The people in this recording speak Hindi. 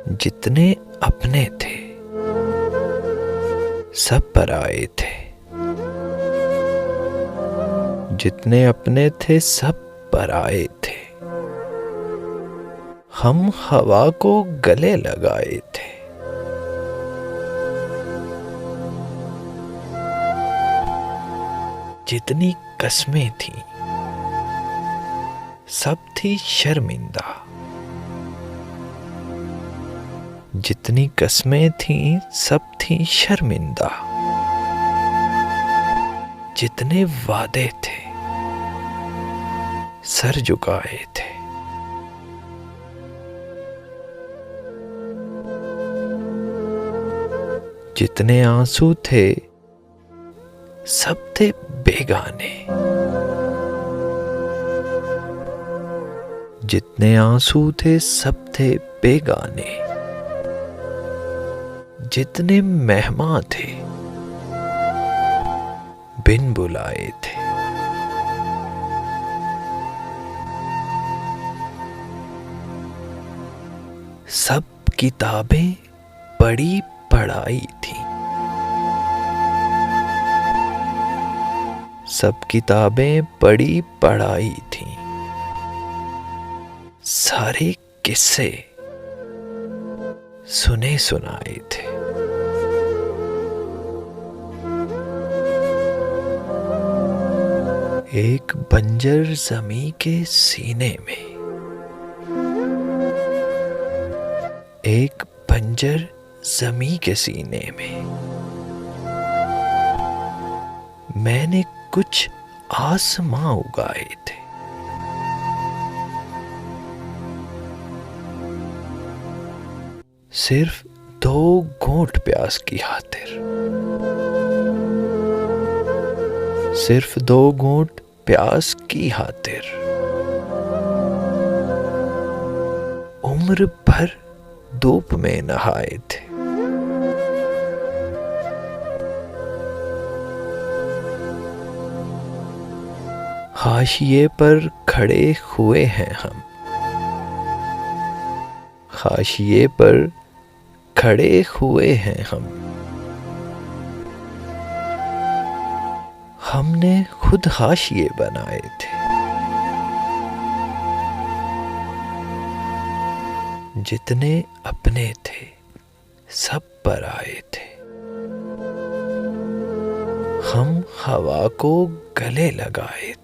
जितने अपने थे सब पराए थे, जितने अपने थे सब पराए थे। हम हवा को गले लगाए थे। जितनी कस्में थीं सब थी शर्मिंदा, जितनी कस्में थीं सब थी शर्मिंदा। जितने वादे थे सर झुकाए थे। जितने आंसू थे सब थे बेगाने, जितने आंसू थे सब थे बेगाने। जितने मेहमान थे बिन बुलाए थे। सब किताबें पढ़ी पढ़ाई थी, सब किताबें पढ़ी पढ़ाई थी। सारे किस्से सुने सुनाए थे। एक बंजर ज़मीं के सीने में, एक बंजर ज़मीं के सीने में मैंने कुछ आसमां उगाए थे। सिर्फ 2 घूंट प्यास की खातिर, सिर्फ 2 घूंट प्यास की खातिर उम्र भर धूप में नहाए थे। हाशिए पर खड़े हुए हैं हम, हाशिए पर खड़े हुए हैं हम। हमने खुद हाशिए बनाए थे। जितने अपने थे सब पराए थे। हम हवा को गले लगाए थे।